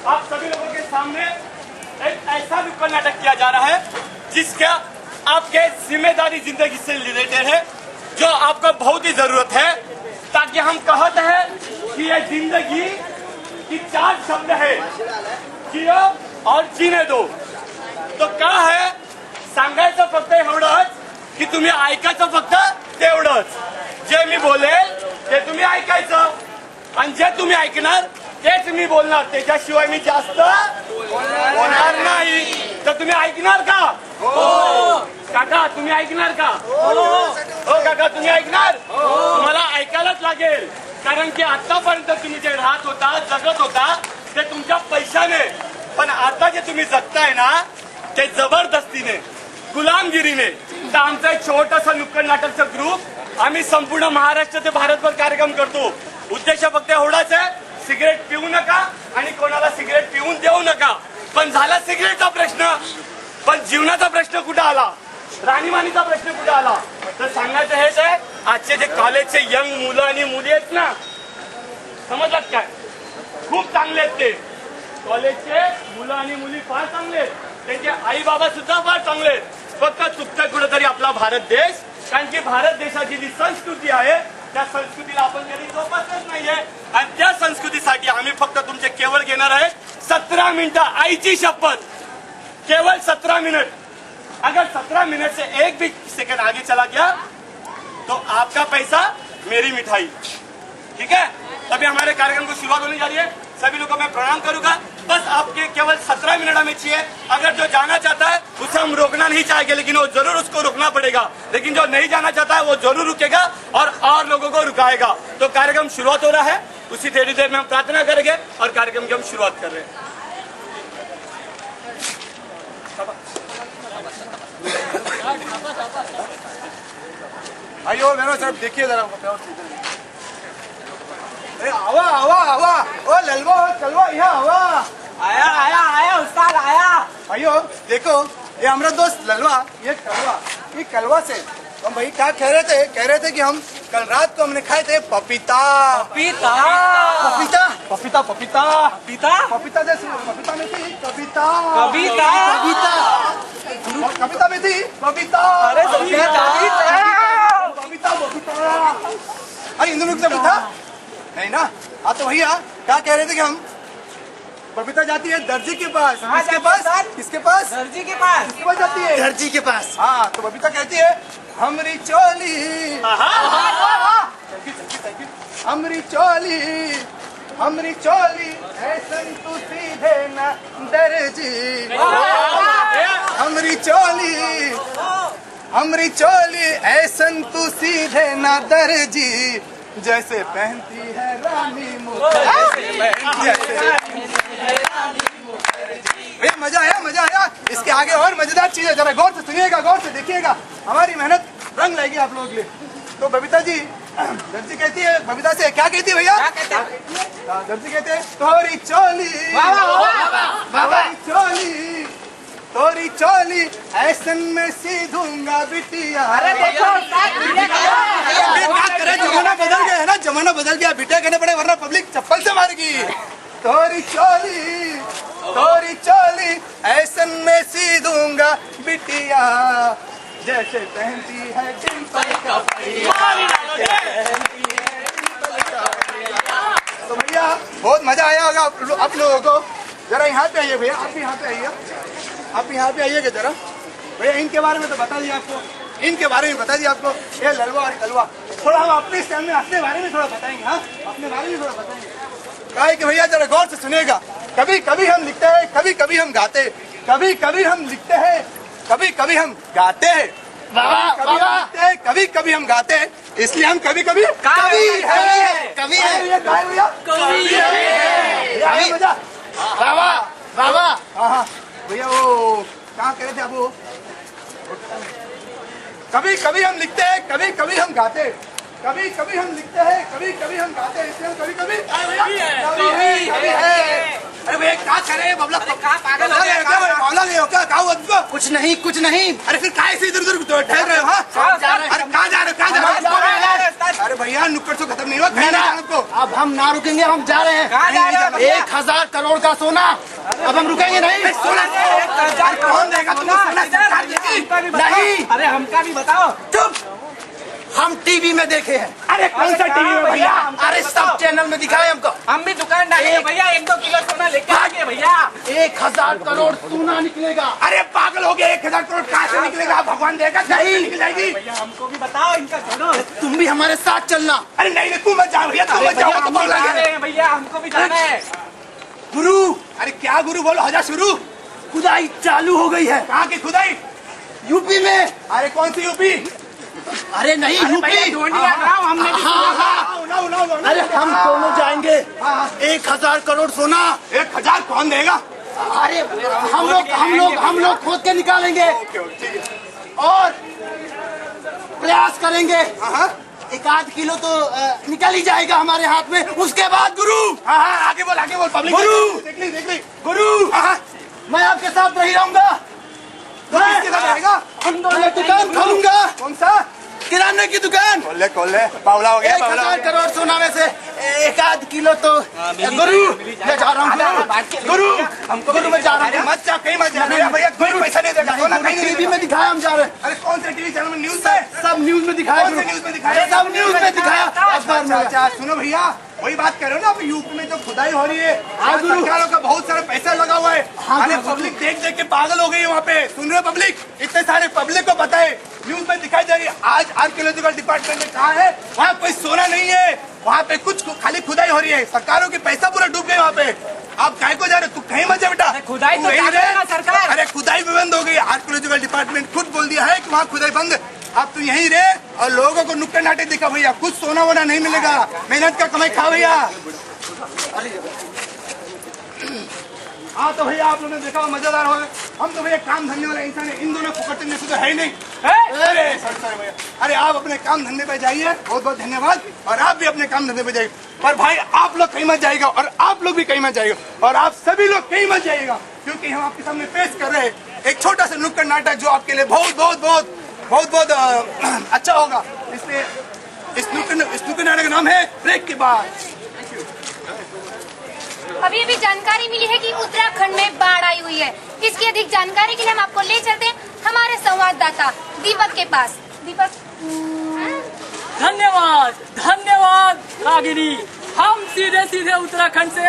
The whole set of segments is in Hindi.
आप सभी लोगों के सामने एक ऐसा नुक्कड़ नाटक किया जा रहा है जिसका आपके जिम्मेदारी जिंदगी से रिलेटेड है, जो आपको बहुत ही जरूरत है, ताकि हम कहते हैं कि ये जिंदगी की 4 शब्द है, जियो और जीने दो। तो का है सांगायचं फक्त एवढंच की तुम्ही ऐकायचं फक्त तेवढंच, जे मी बोलेल ते तुम्ही ऐकायचं आणि जे तुम्ही ऐकणार तेच मी बोलणार, त्याच्याशिवाय मी जास्त बोलणार नाही। तर तुम्ही ऐकणार का? हो काका, तुम्ही ऐकणार का? हो काका, तुम्ही ऐकणार? तुम्हाला ऐकायलाच लागेल, कारण की आतापर्यंत तुम्ही जे राहत होता, जगत होता, ते तुमच्या पैशाने, पण आता जे तुम्ही जगताय ना ते जबरदस्तीने, गुलामगिरीने। तर आमचं एक छोटंसं नुक्कड नाटकचं ग्रुप आम्ही संपूर्ण महाराष्ट्र ते भारतभर कार्यक्रम करतो। उद्देश फक्त एवढाच आहे, सिगरेट पिऊ नका आणि कोणाला सिगरेट पिऊन देऊ नका। पण झाला सिगरेटचा प्रश्न, पण जीवनाचा प्रश्न कुठे आला, राणीमानीचा प्रश्न कुठे आला? तर सांगायचं हेच आहे, आजचे जे कॉलेजचे यंग मुलं आणि मुली आहेत ना, समजलात काय, खूप चांगले आहेत ते कॉलेजचे मुलं आणि मुली, फार चांगले आहेत, त्यांचे आई बाबा सुद्धा फार चांगले आहेत। फक्त चुकतंय कुठेतरी आपला भारत देश, कारण की भारत देशाची जी संस्कृती आहे त्या संस्कृतीला आपण कधी जोपासत नाहीये, आणि त्या संस्कृतीसाठी आम्ही फक्त तुमचे केवळ घेणार आहे 17 मिनिटं, आईची शपथ, केवल 17 मिनट। अगर 17 मिनट से एक भी सेकंड आगे चला गया तो आपका पैसा मेरी मिठाई, ठीक है? तभी हमारे कार्यक्रम को शुरुआत होने जा रही है। सभी लोगों को मैं प्रणाम करूंगा। बस आपके केवल 17 मिनट हमें चाहिए। अगर जो जाना चाहता है उसे हम रोकना नहीं चाहेंगे, लेकिन वो जरूर उसको रुकना पड़ेगा, लेकिन जो नहीं जाना चाहता है वो जरूर रुकेगा और लोगों को रुकाएगा। तो कार्यक्रम शुरुआत हो रहा है, उसी थोड़ी देर में हम प्रार्थना करेंगे और कार्यक्रम की हम शुरुआत कर रहे हैं। आइयो मेरा साहब, देखिए जरा, अरे आवा आवा आवा, ओ ललवा चलवा, यहाँ आवा। आया आया आया उस्ताद आया। आइयो देखो, ये हमारा दोस्त ललवा, ये कलवा से हम भाई क्या कह रहे थे कि हम कल रात को हमने खाए थे पपीता। पपीता पपीता पपीता पपीता पपीता पपीता जैसे पपीता में थी कविता, कविता कविता में थी पपीता। अरे पपीता पपीता पपीता, अरे इन दोनों की पपीता नहीं ना। हाँ तो भैया क्या कह रहे थे कि हम बबीता जाती है दर्जी के पास। किसके पास? किसके पास? दर्जी के पास। किसके पास जाती है? दर्जी के पास। हाँ तो बबीता कहती है हमरी चोली, हमरी चोली ऐसन तू सीधे न दर्जी, हमरी चोली ऐसन तू सीधे न दर्जी, जैसे पहनती है रानी भैया। मजा आया। इसके आगे और मजेदार चीज है, जरा गौर से सुनिएगा, गौर से देखिएगा, हमारी मेहनत रंग लाएगी आप लोगों के लिए। तो बबीता जी, दर्जी कहती है बबीता से, क्या कहती है भैया? दर्जी कहते हैं तोरी चोली ऐसन में सीधूंगा बिटिया। अरे देखो जमाना बदल गया है ना, जमाना बदल गया, बिटिया कहने पड़े वरना पब्लिक चप्पल से मारेगी। तोरी चोली ऐसन में सीधूंगा बिटिया, जैसे पहनती है डिंपल का तो भैया बहुत मजा आया होगा आप लोगों को। जरा यहाँ पे आइए भैया, आप भी यहाँ पे आइए, आप यहाँ पे आइएगा जरा। भैया इनके बारे में तो बता दिया आपको, इनके बारे में बता दिया आपको, ये ललवा और कलवा। थोड़ा हम अपने सामने अपने बारे में थोड़ा बताएंगे। हाँ अपने बारे में थोड़ा बताएंगे। कहा है कि भैया जरा गौर से सुनिएगा, कभी कभी हम लिखते हैं, कभी कभी हम गाते, कभी कभी हम लिखते हैं, कभी कभी हम गाते हैं, कभी कभी हम गाते हैं, इसलिए हम कभी कभी कवि है। हाँ भैया वो कहाँ कह रहे थे आप? वो कभी कभी हम लिखते हैं, कभी कभी हम गाते, कभी कभी हम लिखते हैं, कभी कभी हम गाते हैं, इसलिए हम कभी कभी कवि है। अरे भैया क्या करे बबला, पागल हो गया क्या? बावला गए हो क्या? क्या हुआ तुमको? कुछ नहीं। अरे फिर काय से इधर उधर ठहर रहे हो? हाँ अरे कहाँ जा रहे हो? अरे भैया नुक्कड़ तो खत्म नहीं हुआ, कहीं नहीं जाना आपको। अब हम ना रुकेंगे, हम जा रहे हैं। कहाँ जा रहे हो? भैया। 1000 करोड़ का सोना। अब हम रुकेंगे नहीं। सोना 1000 कौन देगा तुमको सोना? सरकार देगी? नहीं। अरे हमका भी बताओ। चुप। हम टीवी में देखे हैं। अरे कौन सा टीवी में भैया? अरे सब चैनल में दिखाए हमको। हम भी दुकान डालेंगे भैया, 1-2 किलो सोना लेके आएंगे भैया। 1000 करोड़ सोना निकलेगा। अरे पागल हो गया, 1000 करोड़ कहाँ से निकलेगा? भगवान देगा, नहीं निकल जाएगी। भैया हमको भी बताओ, इनका छोड़ो। तुम भी हमारे साथ चलना। अरे नहीं तू मत जा भैया, तू मत जाओ तो हम भी पगला जा गया। रहे हैं भैया, हमको भी जाना है। गुरु, अरे क्या गुरु बोलो, हजा शुरू। खुदाई चालू हो गई है कहाँ की खुदाई? यूपी में। अरे कौन सी यूपी? अरे नहीं यूपी। ढूंढिया कराओ, हमने भी हाँ, हाँ। अरे हम दोनों जाएंगे। 1000 करोड़ सोना। 1000 कौन देगा? अरे हम लोग खोद के निकालेंगे और प्रयास करेंगे। 1-8 किलो तो निकल ही जाएगा हमारे हाथ में। उसके बाद गुरु, हाँ आगे बोल पब्लिक। गुरु। देख ली गुरु, मैं आपके साथ नहीं रहूंगा। किसके साथ रहेगा? हम दोनों दुकान खोलूंगा। कौन सा? किराने की दुकान। खोल ले बावला हो गया। 1000 करोड़ सोना में से 1-8 किलो तो गुरु मैं जा रहा हूँ। गुरु मैं जा रहा हूँ। मत जा, कहीं मत जा भैया, कोई पैसा नहीं देगा। सोना कहीं नहीं टीवी देगा। में दिखाया हम जा रहे हैं। अरे कौन से टीवी चैनल में? न्यूज में? सब न्यूज में दिखाया। कौन से न्यूज में दिखाया? सब न्यूज में दिखाया। अखबार में। अच्छा सुनो भैया, वही बात कर रहे हो ना, अभी यूपी में जो खुदाई हो रही है, गुरु। सरकारों का बहुत सारा पैसा लगा हुआ है। अरे पब्लिक देख देख के पागल हो गई है वहाँ पे। सुन रहे हो पब्लिक? इतने सारे पब्लिक को पता है, न्यूज में दिखाई दे रही है। आज आर्कियोलॉजिकल डिपार्टमेंट में कहा है वहाँ कोई सोना नहीं है, वहाँ पे कुछ खाली खुदाई हो रही है। सरकारों के पैसा पूरा डूब गए वहाँ पे। आप काहे को जा रहे हो? तू कहीं मत जा बेटा। खुदाई तो तू यहीं चालू रह। है ना सरकार। अरे खुदाई भी बंद हो गई। आर्कियोलॉजिकल डिपार्टमेंट खुद बोल दिया है कि वहाँ खुदाई बंद। आप तो यहीं रहे और लोगों को नुक्कड़ नाटे दिखा भैया। कुछ सोना वोना नहीं मिलेगा, मेहनत का कमाई खा भैया। हाँ तो भैया आप लोगों ने देखा मजेदार हो गए। हम तो भैया काम धंधे वाले इंसान है, इन दोनों फुकट में तो है ही नहीं। अरे सर भैया, अरे आप अपने काम धंधे पे जाइए, बहुत बहुत धन्यवाद। और आप भी अपने काम धंधे पे जाइए। पर भाई आप लोग कहीं मत जाइएगा और आप लोग भी कहीं मत जाइएगा और आप सभी लोग कहीं मत जाइएगा, क्योंकि हम आपके सामने पेश कर रहे हैं एक छोटा सा नुक्कड़ नाटक जो आपके लिए बहुत बहुत बहुत बहुत बहुत अच्छा होगा। इसलिए इस नुक्कड़ नाटक का नाम है ब्रेक के बाद। अभी अभी जानकारी मिली है कि उत्तराखंड में बाढ़ आई हुई है। इसकी अधिक जानकारी के लिए हम आपको ले चलते हैं हमारे संवाददाता दीपक के पास। दीपक। धन्यवाद रागिनी। हम सीधे उत्तराखंड से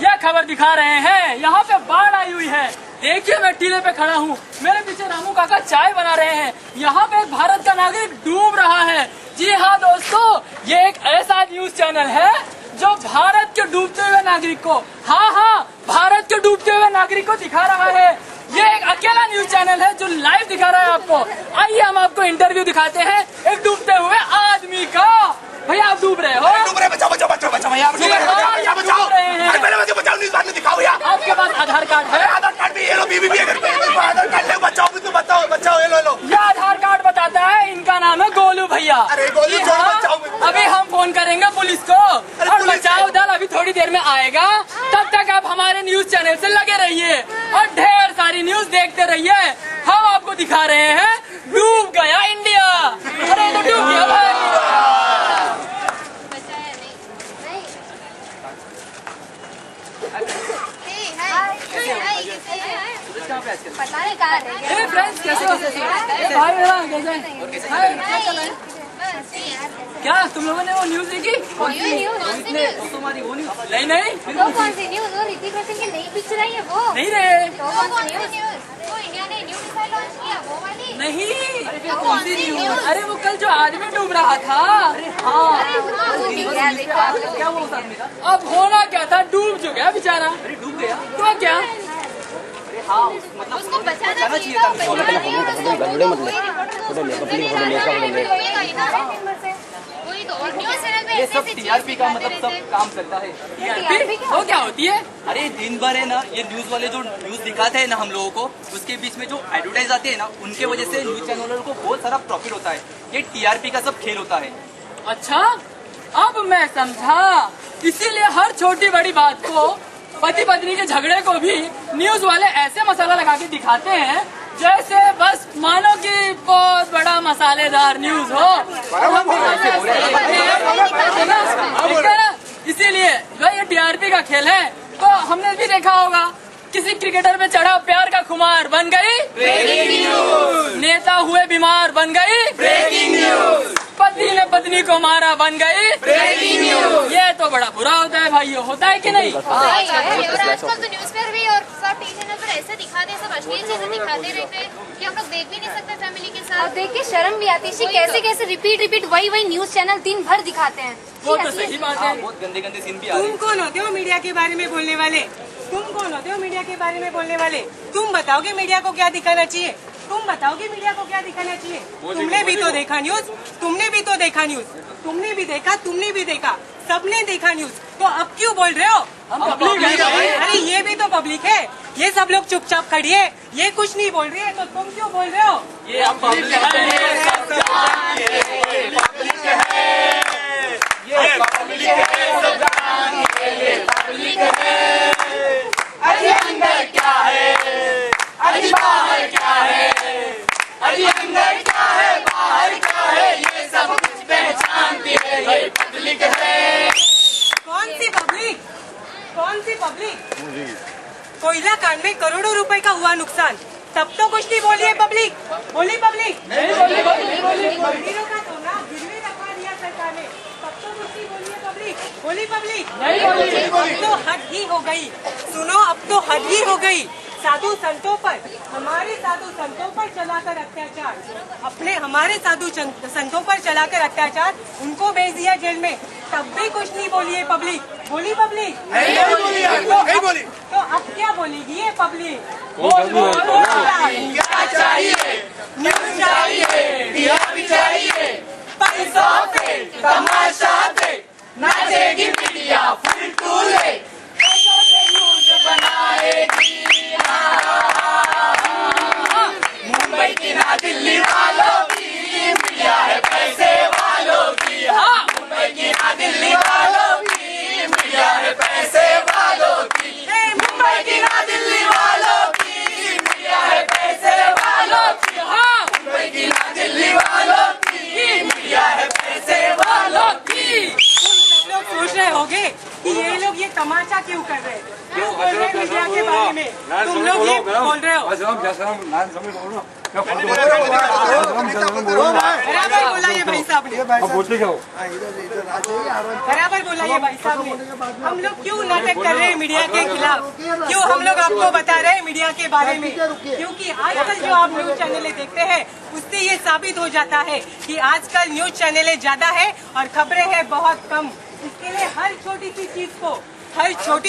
यह खबर दिखा रहे हैं। यहाँ पे बाढ़ आई हुई है। देखिए मैं टीले पे खड़ा हूँ, मेरे पीछे रामू काका चाय बना रहे हैं। यहाँ पे एक भारत का नागरिक डूब रहा है। जी हाँ दोस्तों, ये एक ऐसा न्यूज चैनल है जो भारत के डूबते हुए नागरिक को, हाँ भारत के डूबते हुए नागरिक को दिखा रहा है। ये एक अकेला न्यूज चैनल है जो लाइव दिखा रहा है आपको। आइए हम आपको इंटरव्यू दिखाते हैं एक डूबते हुए आदमी का। भैया आप डूब रहे हो? डूब रहे, बचाओ भैया, बचाओ। अरे पहले मुझे बचाओ, न्यूज़ बाद में दिखाओ भैया। आपके पास आधार कार्ड है? आधार कार्ड भी ये लो, बीवी भी है घर पे। आधार कार्ड ले, बचाओ भी तो बचाओ ये लो। यह आधार कार्ड बताता है इनका नाम है गोलू भैया। अरे गोलू जी छोड़ो, हाँ, बचाओ। अभी हम फोन करेंगे पुलिस को और पुलिस बचाओ दल अभी थोड़ी देर में आएगा। तब तक आप हमारे न्यूज चैनल से लगे रहिए और ढेर सारी न्यूज देखते रहिए। हम आपको दिखा रहे हैं डूब गया इंडिया। अरे तो डूब गया भाई। पता नहीं कहाँ रह गए। हे फ्रेंड्स कैसे हो? भाई मेरा कैसे? हाय, क्या चल रहा है? क्या तुम लोगों ने वो न्यूज देखी? तुम्हारी वो न्यूज? नहीं वो कौन सी न्यूज? वो ऋतिक रोशन की नई पिक्चर आई है वो? नहीं रे, तो वो कौन सी न्यूज? वो इंडिया ने न्यू मिसाइल लॉन्च किया वो वाली? नहीं कौन सी न्यूज? अरे वो कल जो आदमी डूब रहा था। हाँ क्या वो उस आदमी का? अब होना क्या था, डूब जो गया बेचारा। अरे डूब गया तो क्या? उसको बचाना चाहिए था। वही तो, और न्यूज़ चैनल पे ये सब टीआरपी का मतलब सब काम करता है। टीआरपी वो क्या होती है? अरे दिन भर है ना, ये न्यूज वाले जो न्यूज दिखाते हैं ना हम लोगों को, उसके बीच में जो एडवर्टाइज आते हैं ना, उनके वजह से न्यूज चैनलों को बहुत सारा प्रॉफिट होता है। ये टीआरपी का सब खेल होता है। अच्छा अब मैं समझा। इसीलिए हर छोटी बड़ी बात को, पति पत्नी के झगड़े को भी न्यूज वाले ऐसे मसाला लगा के दिखाते हैं जैसे बस मानो कि बहुत बड़ा मसालेदार न्यूज हो। इसीलिए भाई ये टीआरपी का खेल है। तो हमने भी देखा होगा किसी क्रिकेटर पे चढ़ा प्यार का खुमार, बन गई ब्रेकिंग न्यूज। नेता हुए बीमार, बन गई ब्रेकिंग न्यूज। पति ने पत्नी को मारा, बन गई ब्रेकिंग न्यूज। ये तो बड़ा बुरा होता है भाइयों, होता है कि नहीं? और आजकल तो न्यूज पेपर भी और सब टीवी चैनल पर ऐसे दिखाते हैं, सब अश्लील चीजें दिखाते रहते हैं कि हम लोग देख भी नहीं सकते फैमिली के साथ। और देख के शर्म भी आती है, कैसे कैसे रिपीट वही न्यूज चैनल दिन भर दिखाते हैं। वो तो सही बात है। बहुत गंदे गंदे सीन भी आ रहे तुम हैं। कौन होते हो मीडिया के बारे में बोलने वाले? तुम कौन होते हो मीडिया के बारे में बोलने वाले? तुम बताओगे मीडिया को क्या दिखाना चाहिए? तुम बताओगे मीडिया को क्या दिखाना चाहिए? तुमने भी तो देखा न्यूज, तुमने भी तो देखा न्यूज, तुमने भी देखा, तुमने भी देखा, सबने देखा न्यूज। तो अब क्यों बोल रहे हो? हम पब्लिक हैं। अरे ये भी तो पब्लिक है, ये सब लोग चुपचाप खड़िए, ये कुछ नहीं बोल रही है, तो तुम क्यों बोल रहे हो? ये हम पब्लिक अरे अंदर क्या है, अरे बाहर क्या है, अरे अंदर क्या है, बाहर क्या है, ये सब कुछ पहचानती है, ये पब्लिक है। कौन सी पब्लिक? कौन सी पब्लिक? कोयला कांड में करोड़ों रुपए का हुआ नुकसान, तब तो कुछ नहीं बोली है पब्लिक। बोली पब्लिक? मंदिरों का सोना गिरवी रखवा दिया सरकार ने, तब तो कुछ नहीं बोली है पब्लिक। बोली पब्लिक? अब तो हद ही हो गई। सुनो, अब तो हद ही हो गई। साधु संतों पर, हमारे साधु संतों पर चलाकर अत्याचार, हमारे साधु संतों पर चलाकर अत्याचार, उनको भेज दिया जेल में, तब भी कुछ नहीं बोली है पब्लिक। बोली पब्लिक? नहीं बोली। तो अब क्या बोलेगी ये पब्लिक? क्या चाहिए, न्यूज चाहिए, टीआरपी चाहिए, पैसा पे, तमाशा पे, नाचेगी मीडिया फुल टूले, पैसों से न्यूज बनाएगी। मुंबई की ना दिल्ली वालों की मीडिया है पैसे वालों की। हाँ, मुंबई की ना दिल्ली वालों की मीडिया है पैसे वालों की। मुंबई की ना दिल्ली वालों की मीडिया है पैसे वालों की। हाँ, मुंबई की ना दिल्ली वालों की मीडिया है पैसे वालों की। तुम लोग सोच रहे होगे कि ये लोग ये तमाशा क्यों कर रहे हैं, क्यों बोल रहे हैं मीडिया के बारे में? तुम लोग ये बोल रहे हो। बराबर बोला ये भाई साहब ने, बराबर बोला ये भाई साहब ने। हम लोग क्यों नाटक कर रहे हैं मीडिया के खिलाफ? क्यों हम लोग आपको बता रहे हैं मीडिया के बारे में? क्योंकि आजकल जो आप न्यूज चैनलें देखते हैं, उससे ये साबित हो जाता है कि आजकल न्यूज चैनलें ज्यादा है और खबरें हैं बहुत कम। इसके लिए हर छोटी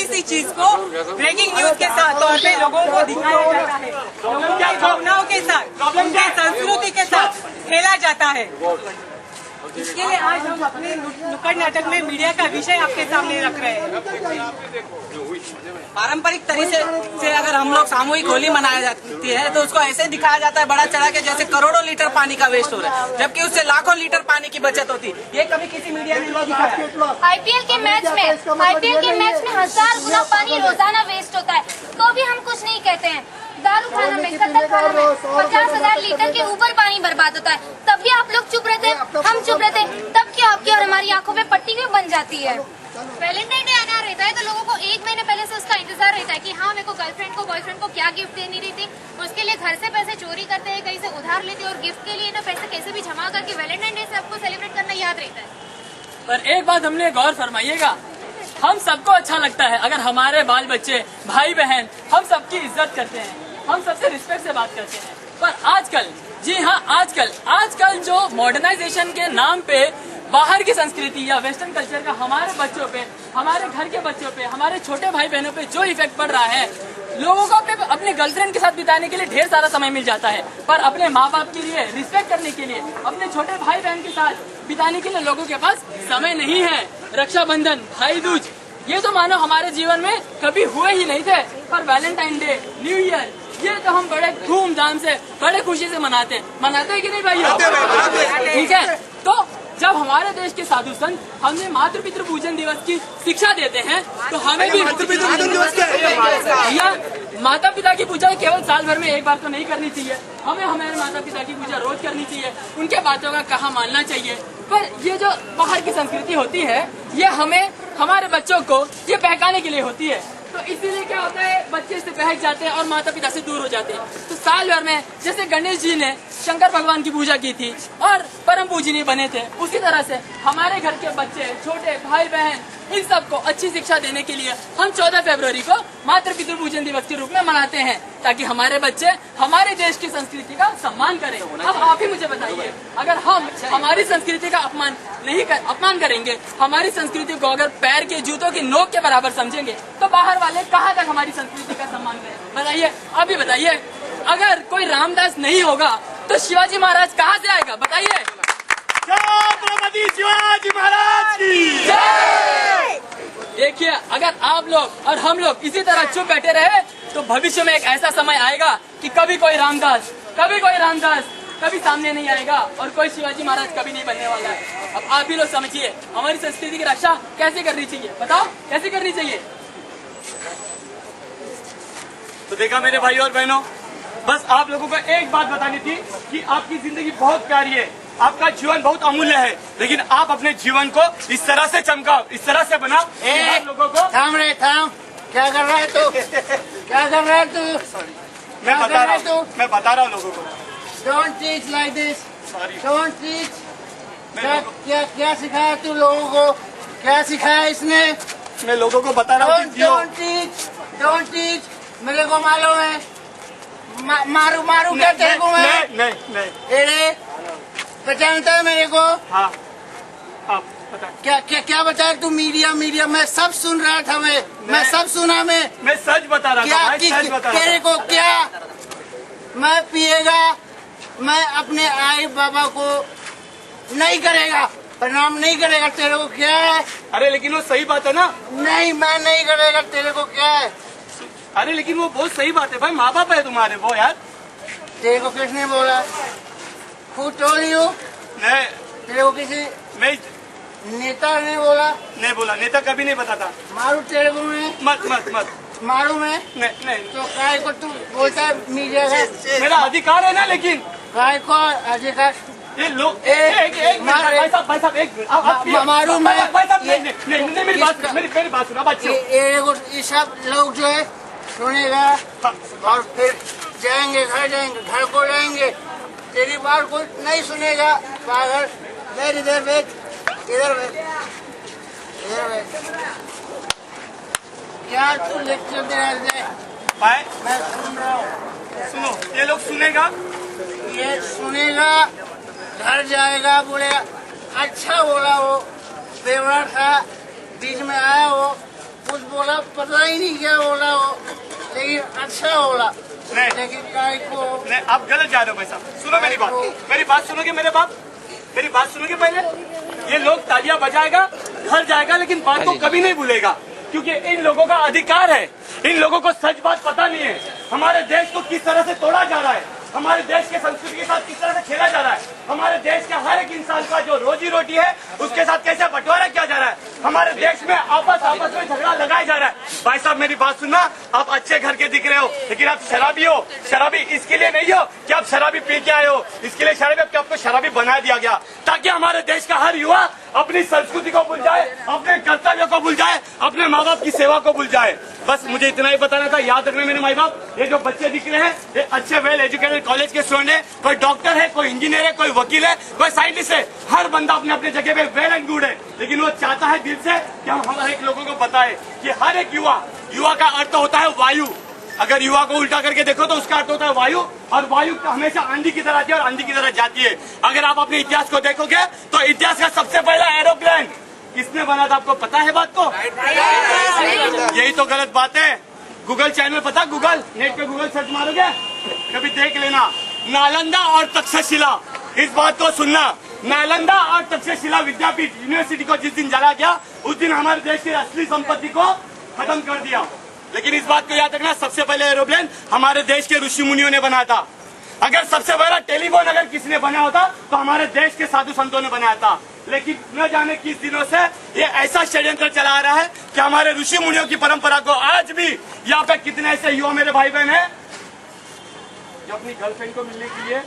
सी चीज को ब्रेकिंग न्यूज के साथ तौर पे लोगों को दिखाया जाता है, लोगों की भावनाओं के साथ, उनकी संस्कृति के साथ खेला जाता है। इसके लिए आज हम अपने नुक्कड़ नाटक में मीडिया का विषय आपके सामने रख रहे हैं। पारंपरिक तरीके से अगर हम लोग सामूहिक होली मनाया जाती है तो उसको ऐसे दिखाया जाता है बड़ा चढ़ा के, जैसे करोड़ों लीटर पानी का वेस्ट हो रहा है, जबकि उससे लाखों लीटर पानी की बचत होती है। ये कभी किसी मीडिया ने नहीं दिखाया। आईपीएल के मैच में 1000 गुना पानी रोजाना वेस्ट होता है, तो भी हम कुछ नहीं कहते हैं। दारू खाना में, कत्ल खाना में 50,000 लीटर के ऊपर पानी बर्बाद होता है, तब भी आप लोग चुप रहते, हम चुप रहते, तब क्या आपकी और हमारी आंखों पे पट्टी भी बन जाती है। वैलेंटाइन डे आना रहता है तो लोगों को 1 महीने पहले से उसका इंतजार रहता है कि हाँ, मेरे को गर्लफ्रेंड को बॉयफ्रेंड को क्या गिफ्ट देनी रहती। उसके लिए घर से पैसे चोरी करते हैं, कहीं से उधार लेते हैं और गिफ्ट के लिए ना पैसे कैसे भी जमा करके वैलेंटाइन डे से आपको सेलिब्रेट करना याद रहता है। पर एक बात हमने गौर फरमाइएगा, हम सबको अच्छा लगता है अगर हमारे बाल बच्चे, भाई बहन, हम सबकी इज्जत करते हैं, हम सबसे रिस्पेक्ट से बात करते हैं। पर आजकल, जी हाँ आजकल जो मॉडर्नाइजेशन के नाम पे बाहर की संस्कृति या वेस्टर्न कल्चर का हमारे बच्चों पे, हमारे घर के बच्चों पे, हमारे छोटे भाई बहनों पे जो इफेक्ट पड़ रहा है, लोगों को अपने गर्लफ्रेंड के साथ बिताने के लिए ढेर सारा समय मिल जाता है, पर अपने माँ बाप के लिए, रिस्पेक्ट करने के लिए, अपने छोटे भाई बहन के साथ बिताने के लिए लोगों के पास समय नहीं है। रक्षाबंधन, भाई दूज, ये तो मानो हमारे जीवन में कभी हुए ही नहीं थे, पर वैलेंटाइन डे, न्यू ईयर, ये तो हम बड़े धूमधाम से, बड़े खुशी से मनाते हैं कि नहीं भाइयों? ठीक है, तो जब हमारे देश के साधु संत हमें मातृ पितृ पूजन दिवस की शिक्षा देते हैं, तो हमें भी भैया माता पिता की पूजा केवल साल भर में एक बार तो नहीं करनी चाहिए, हमें हमारे माता पिता की पूजा रोज करनी चाहिए, उनके बातों का कहा मानना चाहिए। पर ये जो बाहर की संस्कृति होती है, ये हमें, हमारे बच्चों को ये बहकाने के लिए होती है। तो इसीलिए क्या होता है, बच्चे से बहक जाते हैं और माता पिता से दूर हो जाते हैं। तो साल भर में जैसे गणेश जी ने शंकर भगवान की पूजा की थी और परम पूजनीय बने थे, उसी तरह से हमारे घर के बच्चे, छोटे भाई बहन, इन सबको अच्छी शिक्षा देने के लिए हम 14 फरवरी को मातृ पितृ पूजन दिवस के रूप में मनाते हैं, ताकि हमारे बच्चे हमारे देश की संस्कृति का सम्मान करें। अब आप ही मुझे बताइए, अगर हम हमारी संस्कृति का अपमान करेंगे, हमारी संस्कृति को अगर पैर के जूतों की नोक के बराबर समझेंगे, तो बाहर वाले कहाँ तक हमारी संस्कृति का सम्मान करें? बताइए, अभी बताइए। अगर कोई रामदास नहीं होगा तो शिवाजी महाराज कहाँ से आएगा? बताइए। छत्रपति शिवाजी महाराज की जय। देखिए, अगर आप लोग और हम लोग इसी तरह चुप बैठे रहे तो भविष्य में एक ऐसा समय आएगा कि कभी कोई रामदास कभी सामने नहीं आएगा और कोई शिवाजी महाराज कभी नहीं बनने वाला है। अब आप भी लोग समझिए, हमारी संस्कृति की रक्षा कैसे करनी चाहिए? बताओ, कैसे करनी चाहिए? तो देखा मेरे भाई और बहनों, बस आप लोगों को एक बात बतानी थी कि आपकी जिंदगी बहुत प्यारी है, आपका जीवन बहुत अमूल्य है, लेकिन आप अपने जीवन को इस तरह से चमकाओ, इस तरह से बनाओ कि आप लोगों को। थाम रे थाम, क्या कर रहा है तू? क्या कर रहा है तू? मैं बता रहा हूँ लोगों को। Don't teach like this. Sorry, Don't teach. क्या सिखाया तू लोगों को? क्या सिखाया इसने? मैं लोगों को बता रहा हूँ कि Don't teach. मेरे को मालूम है। मारू क्या तेरे को मैं? नहीं। एरे पहचानता है मेरे को? हाँ, आप बता। क्या बताया तू? मीडिया मैं सब सुन रहा था। मैं सब सुना। मैं सच बता रहा था भाई, सच बता रहा तेरे को क्या? मैं पिएगा, मैं अपने आई बाबा को नहीं करेगा, प्रणाम नहीं करेगा। तेरे को क्या है? अरे लेकिन वो सही बात है ना। नहीं, मैं नहीं करेगा। तेरे को क्या है? अरे लेकिन वो बहुत सही बात है भाई, माँ बाप है तुम्हारे वो यार। तेरे को किसने बोला? Who told you? नहीं, तेरे को किसी मैं नेता ने बोला? नहीं बोला, नेता कभी नहीं बताता। मारू तेरे को मैं? मत मारू मैं? नहीं। तो काय को तू बोलता है मीडिया का? मेरा अधिकार है ना, लेकिन काय को अधिकार? ये लोग एक मिनट भाई साहब एक मिनट मारू मैं? भाई साहब नहीं, मेरी बात सुना बच्चों। ये सब लोग जो है सुनेगा और फिर घर को जाएंगे। तेरी बात कोई नहीं सुनेगा। पागल, इधर बैठ। क्या तू लेक्चर दे रहा है? भाई मैं सुन रहा हूँ। सुनो, ये लोग सुनेगा, ये सुनेगा, घर जाएगा, बोलेगा अच्छा बोला, वो बेवड़ा था, बीच में आया, वो कुछ बोला, पता ही नहीं क्या बोला वो, लेकिन अच्छा बोला। नहीं, लेकिन काय को नहीं, आप गलत जा रहे हो भाई साहब। सुनो मेरी बात सुनोगे मेरे बाप? मेरी बात सुनोगे पहले? ये लोग तालियां बजाएगा, घर जाएगा, लेकिन बात को कभी नहीं भूलेगा, क्योंकि इन लोगों का अधिकार है। इन लोगों को सच बात पता नहीं है, हमारे देश को किस तरह से तोड़ा जा रहा है, हमारे देश के संस्कृति के साथ किस तरह से खेला जा रहा है, हमारे देश के हर एक इंसान का जो रोजी रोटी है उसके साथ कैसे बंटवारा किया जा रहा है, हमारे देश में आपस में झगड़ा लगाया जा रहा है। भाई साहब मेरी बात सुनना, आप अच्छे घर के दिख रहे हो, लेकिन आप शराबी हो। शराबी इसके लिए नहीं हो कि आप शराबी पी के आए हो, इसके लिए शराबी कि आपको शराबी बना दिया गया, ताकि हमारे देश का हर युवा अपनी संस्कृति को भूल जाए, अपने कर्तव्य को भूल जाए, अपने माँ बाप की सेवा को भूल जाए। बस मुझे इतना ही बताना था। याद रखना मेरे माँ बाप, ये जो बच्चे दिख रहे हैं ये अच्छे वेल एजुकेटेड कॉलेज के स्टूडेंट है, कोई डॉक्टर है, कोई इंजीनियर है, कोई वकील है, कोई साइंटिस्ट है, हर बंदा अपने अपने जगह पे वेल एंड गुड है, लेकिन वो चाहता है दिल से कि हम हर एक लोगों को बताए कि हर एक युवा का अर्थ होता है वायु। अगर युवा को उल्टा करके देखो तो उसका अर्थ होता है वायु, और वायु हमेशा आंधी की तरह आती है और आंधी की तरह जाती है। अगर आप अपने इतिहास को देखोगे तो इतिहास का सबसे पहला एरोप्लेन किसने बना था? आपको पता है बात को? यही तो गलत बात है। गूगल चैनल पता, गूगल नेट पे गूगल सर्च मारोगे कभी देख लेना, नालंदा और तक्षशिला, इस बात को सुनना। नालंदा और तक्षशिला विद्यापीठ यूनिवर्सिटी को जिस दिन जला गया उस दिन हमारे देश की असली संपत्ति को खत्म कर दिया। लेकिन इस बात को याद रखना, सबसे पहले एरोप्लेन हमारे देश के ऋषि मुनियों ने बनाया था। अगर सबसे पहला टेलीफोन अगर किसने बनाया होता तो हमारे देश के साधु संतों ने बनाया था। लेकिन न जाने किस दिनों से ये ऐसा षड्यंत्र चला आ रहा है कि हमारे ऋषि मुनियों की परंपरा को आज भी यहाँ पे कितने ऐसे युवा मेरे भाई बहन हैं जो अपनी गर्लफ्रेंड को मिलने के लिए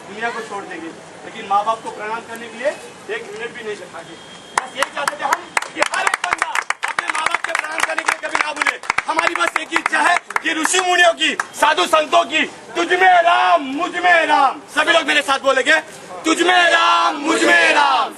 दुनिया को छोड़ देंगे, लेकिन माँ बाप को प्रणाम करने के लिए 1 मिनट भी नहीं रखेंगे। बस यही चाहते थे हम कि हर एक बंदा अपने माँ बाप के प्रणाम करने के लिए कभी ना भूले। हमारी बस एक ही इच्छा है कि ऋषि मुनियों की, साधु संतों की, तुझ में राम मुझ में राम, सभी लोग मेरे साथ बोलेंगे, तुझ में राम मुझ में राम,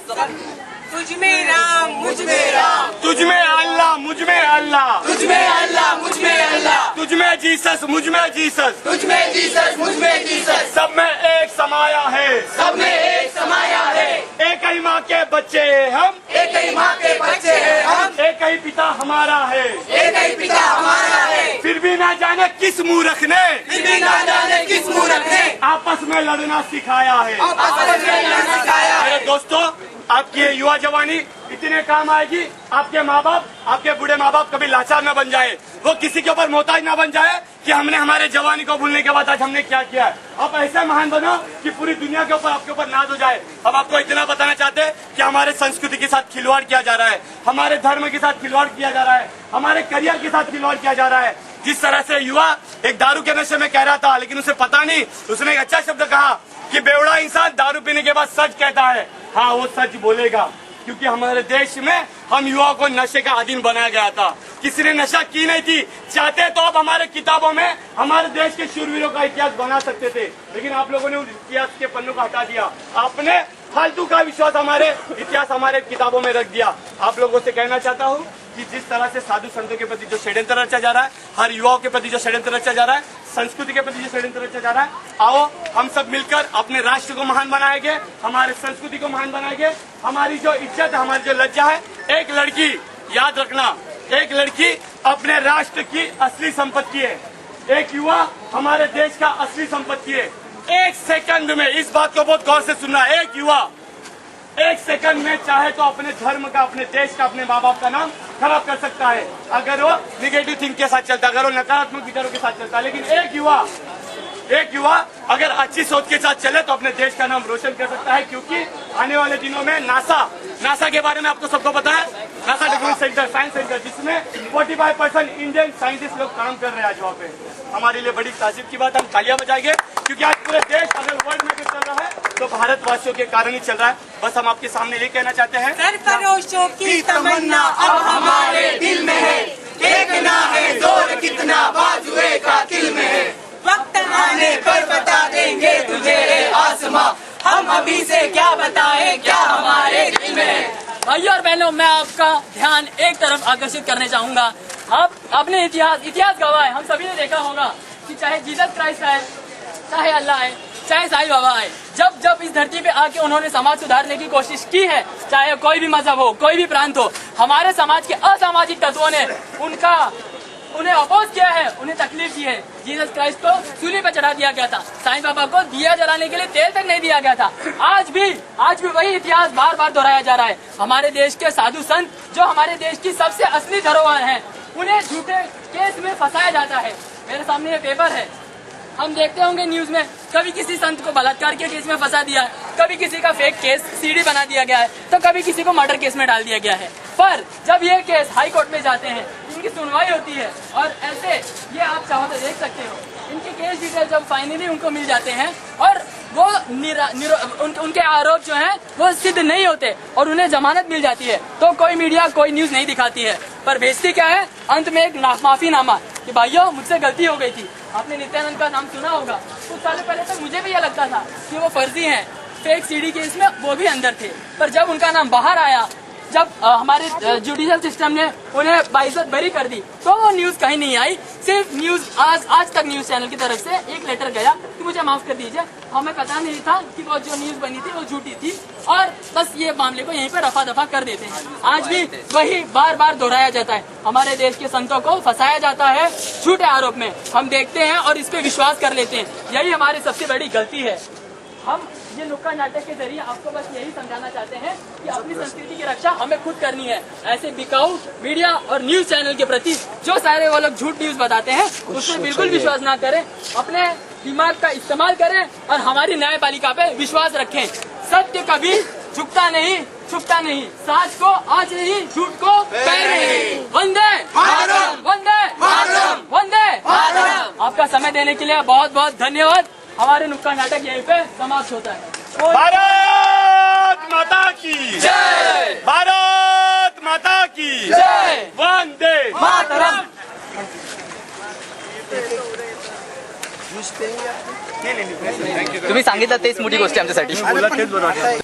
तुझ में राम मुझ में राम, तुझ में अल्लाह मुझ में अल्लाह, तुझ में अल्लाह मुझ में अल्लाह, तुझ में जीसस मुझ में जीसस, तुझ में जीसस मुझ में जीसस, सब में एक समाया है, सब में एक समाया है। एक ही माँ के बच्चे हैं हम, एक ही माँ के बच्चे हैं हम, एक ही पिता हमारा है, एक ही पिता हमारा है। फिर भी ना जाने किस मूर्ख ने फिर भी ना जाने किस मूर्ख ने आपस में लड़ना सिखाया है। आपस में लड़ना सिखाया है। मेरे दोस्तों, आपकी ये युवा जवानी इतने काम आएगी, आपके माँ बाप, आपके बूढ़े माँ बाप कभी लाचार न बन जाए, वो किसी के ऊपर मोहताज न बन जाए कि हमने हमारे जवानी को भूलने के बाद आज हमने क्या किया है। आप ऐसे महान बनो कि पूरी दुनिया के ऊपर आपके ऊपर नाज हो जाए। अब आपको इतना बताना चाहते हैं कि हमारे संस्कृति के साथ खिलवाड़ किया जा रहा है, हमारे धर्म के साथ खिलवाड़ किया जा रहा है, हमारे करियर के साथ खिलवाड़ किया जा रहा है। जिस तरह से युवा एक दारू के नशे में कह रहा था, लेकिन उसे पता नहीं, उसने एक अच्छा शब्द कहा कि बेवड़ा इंसान दारू पीने के बाद सच कहता है। हाँ, वो सच बोलेगा, क्योंकि हमारे देश में हम युवाओं को नशे का अधीन बनाया गया था। किसी ने नशा की नहीं थी। चाहते तो आप हमारे किताबों में हमारे देश के शूरवीरों का इतिहास बना सकते थे, लेकिन आप लोगों ने उस इतिहास के पन्नों को हटा दिया। आपने फालतू का विश्वास हमारे इतिहास, हमारे किताबों में रख दिया। आप लोगों से कहना चाहता हूँ कि जिस तरह से साधु संतों के प्रति जो षड्यंत्र रचा जा रहा है, हर युवाओं के प्रति जो षड्यंत्र रचा जा रहा है, संस्कृति के प्रति जो षड्यंत्र रचा जा रहा है, आओ हम सब मिलकर अपने राष्ट्र को महान बनाएंगे, हमारे संस्कृति को महान बनाएंगे। हमारी जो इज्जत है, हमारी जो लज्जा है, एक लड़की, याद रखना, एक लड़की अपने राष्ट्र की असली संपत्ति है। एक युवा हमारे देश का असली संपत्ति है। एक सेकंड में इस बात को बहुत गौर से सुनना, एक युवा एक सेकंड में चाहे तो अपने धर्म का, अपने देश का, अपने माँ बाप का नाम खराब कर सकता है, अगर वो निगेटिव थिंक के साथ चलता, अगर वो नकारात्मक विचारों के साथ चलता। लेकिन एक युवा अगर अच्छी सोच के साथ चले तो अपने देश का नाम रोशन कर सकता है, क्योंकि आने वाले दिनों में नासा के बारे में आपको सबको पता है, NASA technology centre, science centre, जिसमें 45% इंडियन साइंटिस्ट लोग काम कर रहे हैं आज वहाँ पे। हमारे लिए बड़ी तासीब की बात, हम तालियां बजाएंगे, क्योंकि आज पूरे देश अगर वर्ल्ड में चल रहा है तो भारतवासियों के कारण ही चल रहा है। बस हम आपके सामने ये कहना चाहते हैं, सरफरोशों की तमन्ना अब हमारे दिल में है, देखना है जोर कितना बाजुए का दिल में है। वक्त आने पर बता देंगे तुझे ए आसमां, हम अभी से क्या बताएं क्या हमारे दिल में है। भाइयों और बहनों, मैं आपका ध्यान एक तरफ आकर्षित करने चाहूंगा। आप अपने इतिहास गवाह है। हम सभी ने देखा होगा कि चाहे जीसस क्राइस्ट आए, चाहे अल्लाह आए, चाहे साईं बाबा आए, जब इस धरती पे आके उन्होंने समाज सुधारने की कोशिश की है, चाहे कोई भी मजहब हो, कोई भी प्रांत हो, हमारे समाज के असामाजिक तत्वों ने उन्हें अपोज किया है, उन्हें तकलीफ दी है। जीसस क्राइस्ट को सूली पर चढ़ा दिया गया था, साईं बाबा को दिया जलाने के लिए तेल तक नहीं दिया गया था। आज भी वही इतिहास बार बार दोहराया जा रहा है। हमारे देश के साधु संत, जो हमारे देश की सबसे असली धरोहर है, उन्हें झूठे केस में फंसाया जाता है। मेरे सामने ये पेपर है, हम देखते होंगे न्यूज में, कभी किसी संत को बलात्कार के केस में फंसा दिया है, कभी किसी का फेक केस सीडी बना दिया गया है, तो कभी किसी को मर्डर केस में डाल दिया गया है। पर जब ये केस हाई कोर्ट में जाते हैं, इनकी सुनवाई होती है, और ऐसे ये आप चाहो तो देख सकते हो, इनके केस डिटेल जब फाइनली उनको मिल जाते हैं और वो उनके आरोप जो हैं वो सिद्ध नहीं होते और उन्हें जमानत मिल जाती है, तो कोई मीडिया, कोई न्यूज नहीं दिखाती है। पर भेजती क्या है? अंत में एक माफीनामा कि भाइयों मुझसे गलती हो गई थी। आपने नित्यानंद का नाम सुना होगा। कुछ साल पहले तक मुझे भी यह लगता था कि वो फर्जी हैं, फेक सीडी केस में वो भी अंदर थे। पर जब उनका नाम बाहर आया, जब हमारे जुडिशियल सिस्टम ने उन्हें बाइज्जत बरी कर दी, तो वो न्यूज कहीं नहीं आई। सिर्फ न्यूज आज तक न्यूज चैनल की तरफ से एक लेटर गया कि मुझे माफ कर दीजिए, हमें पता नहीं था कि वो जो न्यूज बनी थी वो झूठी थी, और बस ये मामले को यहीं पर रफा दफा कर देते हैं। आज भी वही बार बार दोहराया जाता है। हमारे देश के संतों को फंसाया जाता है झूठे आरोप में, हम देखते हैं और इस पे विश्वास कर लेते हैं। यही हमारी सबसे बड़ी गलती है। हम ये नुक्कड़ नाटक के जरिए आपको बस यही समझाना चाहते हैं कि अपनी संस्कृति की रक्षा हमें खुद करनी है। ऐसे बिकाऊ मीडिया और न्यूज चैनल के प्रति जो सारे वो लोग झूठ न्यूज बताते हैं, उसमें बिल्कुल विश्वास ना करें। अपने दिमाग का इस्तेमाल करें और हमारी न्यायपालिका पे विश्वास रखें। सत्य कभी झुकता नहीं, छुपता नहीं। सच को आज नहीं, झूठ को पैर नहीं। वंदे मातरम, वंदे मातरम, वंदे मातरम। आपका समय देने के लिए बहुत बहुत धन्यवाद। हमारे नुक्कड़ नाटक यहीं पे समाप्त होता है। भारत माता की जय, भारत माता की जय, वंदे मातरम। नहीं नहीं तुम्ही सांगितलं तेच मोठी गोष्ट आहे आमच्यासाठी. आता